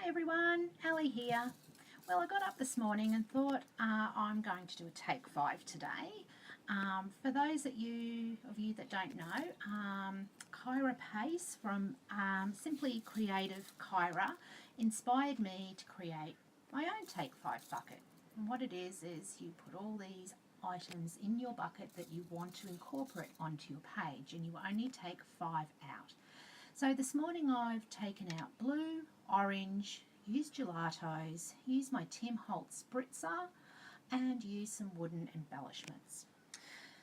everyone, Ali here. Well, I got up this morning and thought I'm going to do a take 5 today. For those of you that don't know, Kyra Pace from Simply Creative Kyra inspired me to create my own take 5 bucket. And what it is you put all these items in your bucket that you want to incorporate onto your page, and you only take 5 out. So this morning I've taken out blue, orange, used Gelatos, used my Holtz Spritzer, and used some wooden embellishments.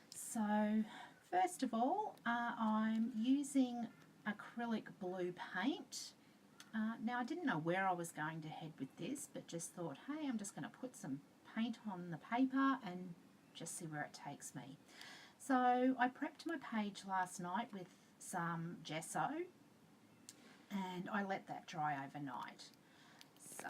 So first of all, I'm using acrylic blue paint. Now I didn't know where I was going to head with this, but just thought, hey, I'm just going to put some paint on the paper and just see where it takes me. So I prepped my page last night with some gesso, and I let that dry overnight. So,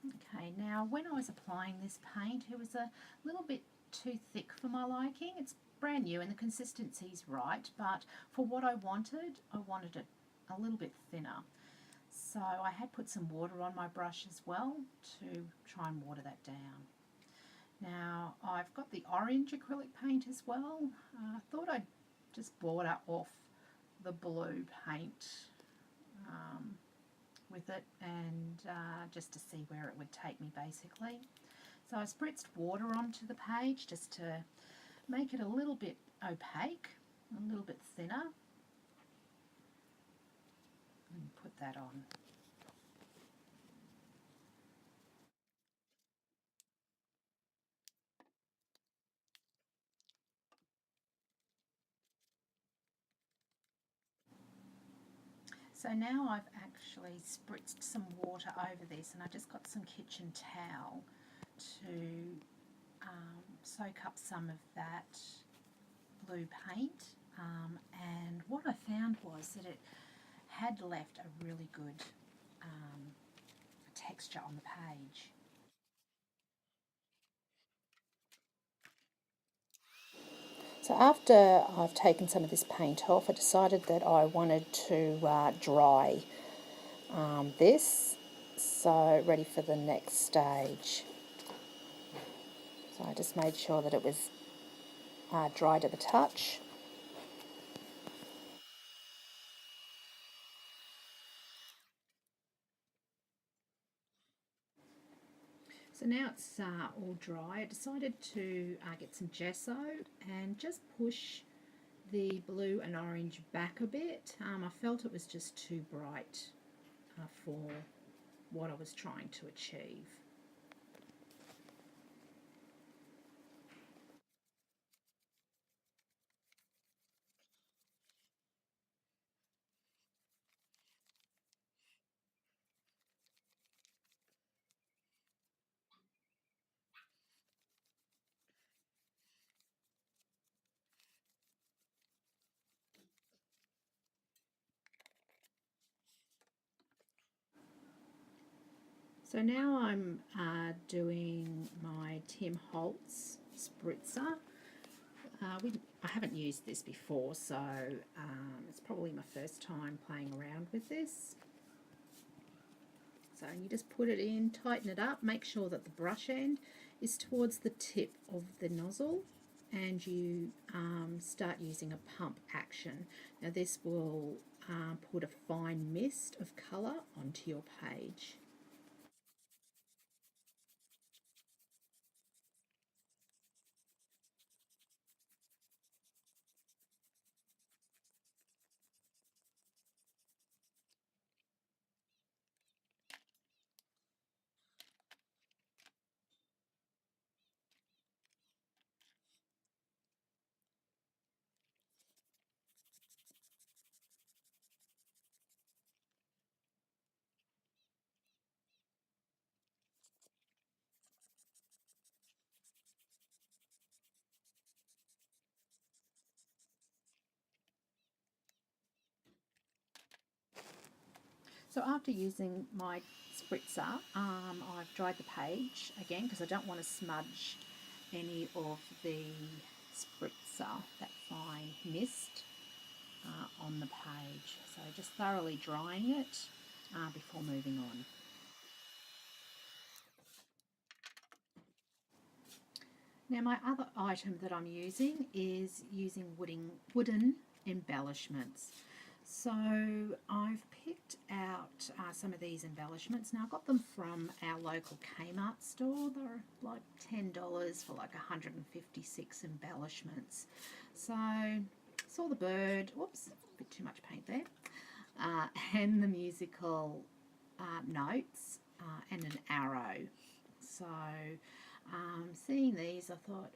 okay, now when I was applying this paint, it was a little bit too thick for my liking. It's brand new and the consistency's right, but for what I wanted it a little bit thinner. So I had put some water on my brush as well to try and water that down. Now I've got the orange acrylic paint as well. I thought I'd just border off the blue paint with it, and just to see where it would take me basically. So I spritzed water onto the page just to make it a little bit opaque, a little bit thinner, and put that on. So now I've actually spritzed some water over this, and I just got some kitchen towel to soak up some of that blue paint, and what I found was that it had left a really good texture on the page. So after I've taken some of this paint off, I decided that I wanted to dry this, so ready for the next stage. So I just made sure that it was dry to the touch. So now it's all dry. I decided to get some gesso and just push the blue and orange back a bit. I felt it was just too bright for what I was trying to achieve. So now I'm doing my Holtz Spritzer. I haven't used this before, so it's probably my first time playing around with this. So you just put it in, tighten it up, make sure that the brush end is towards the tip of the nozzle, and you start using a pump action. Now this will put a fine mist of colour onto your page. So after using my spritzer, I've dried the page again because I don't want to smudge any of the spritzer, that fine mist, on the page. So just thoroughly drying it, before moving on. Now my other item that I'm using is using wooden embellishments. So I've picked out some of these embellishments. Now I got them from our local K Mart store. They're like $10 for like 156 embellishments. So saw the bird, whoops, a bit too much paint there, and the musical notes and an arrow. So seeing these, I thought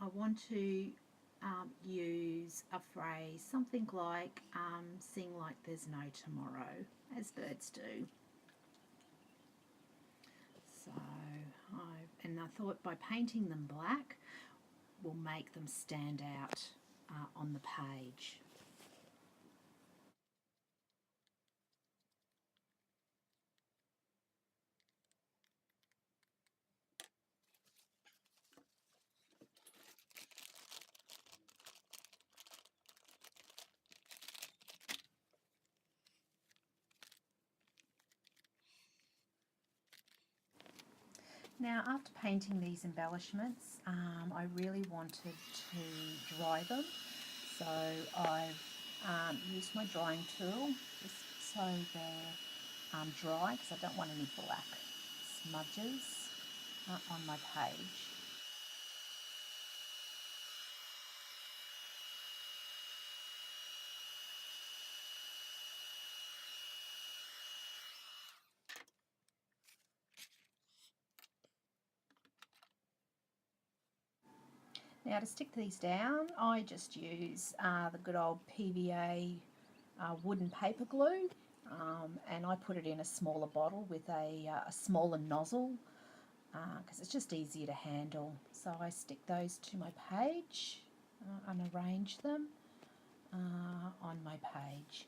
I want to use a phrase, something like sing like there's no tomorrow, as birds do. So I thought by painting them black will make them stand out on the page. Now after painting these embellishments, I really wanted to dry them, so I've used my drying tool just so they're dry, because I don't want any black smudges on my page. Now to stick these down, I just use the good old PVA wooden paper glue, and I put it in a smaller bottle with a smaller nozzle because it's just easier to handle. So I stick those to my page and arrange them on my page.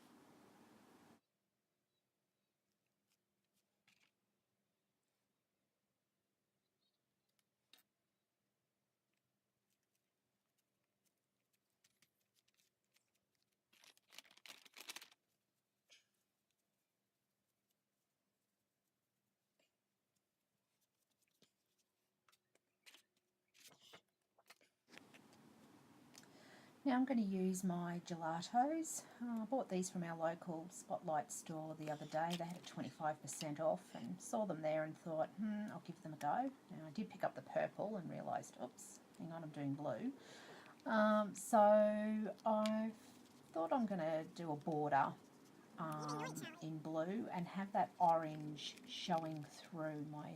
Now I'm going to use my Gelatos. I bought these from our local Spotlight store the other day. They had a 25% off and saw them there and thought, I'll give them a go. Now I did pick up the purple and realised, oops, hang on, I'm doing blue. So I thought I'm going to do a border in blue and have that orange showing through my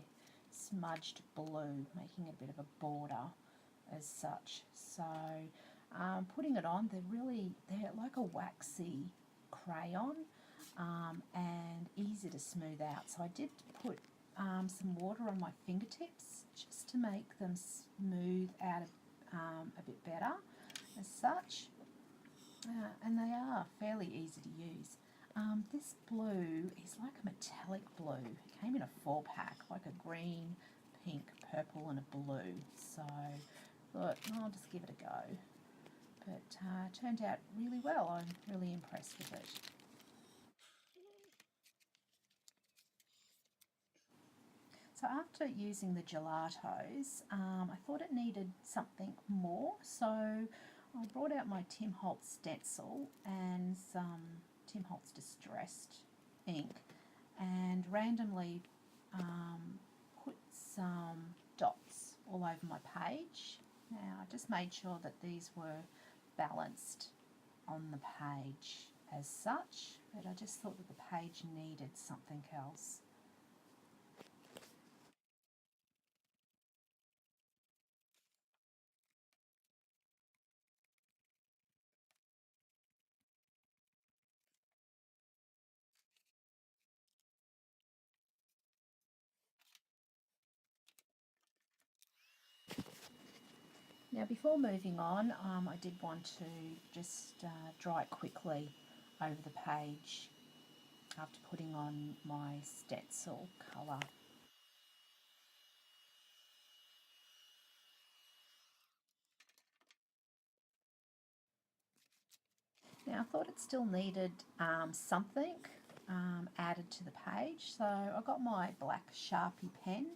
smudged blue, making it a bit of a border as such. So putting it on, they're like a waxy crayon and easy to smooth out. So I did put some water on my fingertips just to make them smooth out a bit better as such. And they are fairly easy to use. This blue is like a metallic blue. It came in a 4-pack, like a green, pink, purple and a blue. So I thought, I'll just give it a go. But it turned out really well. I'm really impressed with it. So after using the Gelatos, I thought it needed something more. So I brought out my Holtz Stencil and some Holtz Distressed ink and randomly put some dots all over my page. Now I just made sure that these were balanced on the page as such, but I just thought that the page needed something else. Now before moving on, I did want to just dry it quickly over the page after putting on my stencil colour. Now I thought it still needed something added to the page. So I got my black Sharpie pen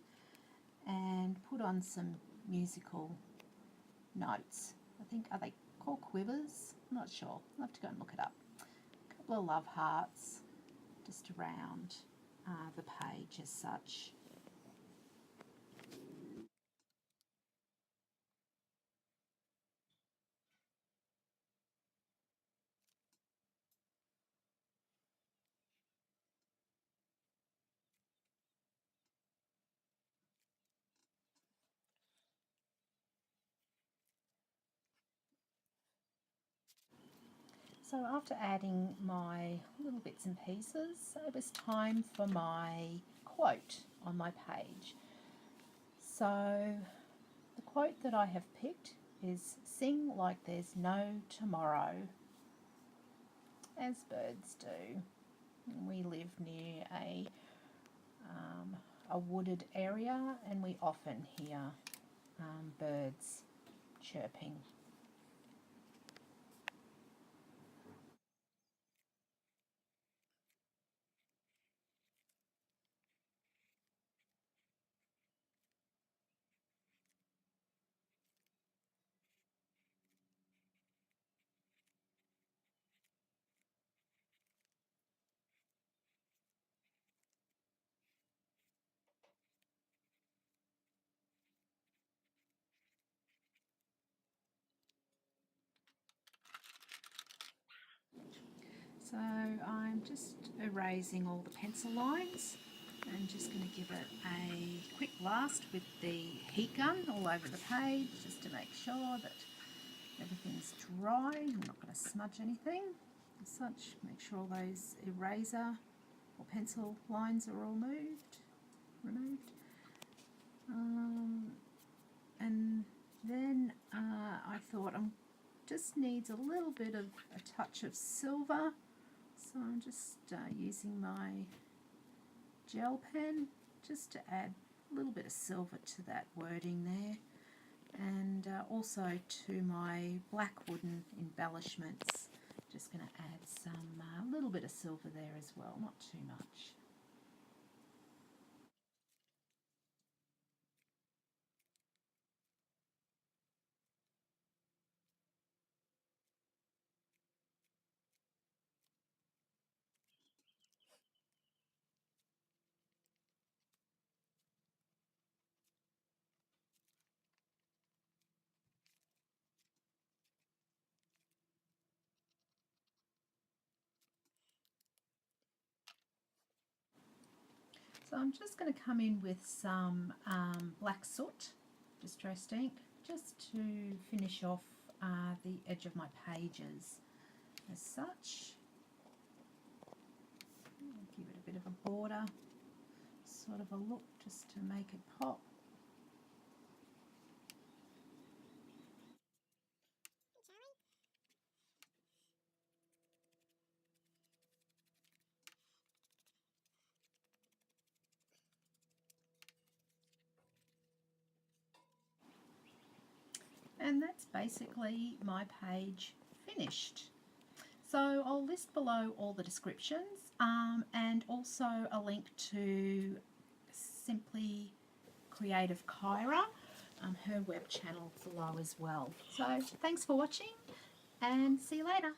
and put on some musical notes. I think, are they called quivers? I'm not sure. I'll have to go and look it up. A couple of love hearts just around the page as such. So after adding my little bits and pieces, it was time for my quote on my page. So the quote that I have picked is, "Sing like there's no tomorrow, as birds do." We live near a wooded area, and we often hear birds chirping. So I'm just erasing all the pencil lines and just going to give it a quick blast with the heat gun all over the page just to make sure that everything's dry. I'm not going to smudge anything as such. Make sure all those eraser or pencil lines are all removed. And then I thought just needs a little bit of a touch of silver. So I'm just using my gel pen just to add a little bit of silver to that wording there, and also to my black wooden embellishments. Just going to add some little bit of silver there as well, not too much. So I'm just going to come in with some black soot, distressed ink, just to finish off the edge of my pages as such. Give it a bit of a border sort of a look just to make it pop. And that's basically my page finished. So I'll list below all the descriptions and also a link to Simply Creative Kyra, her web channel below as well. So thanks for watching and see you later.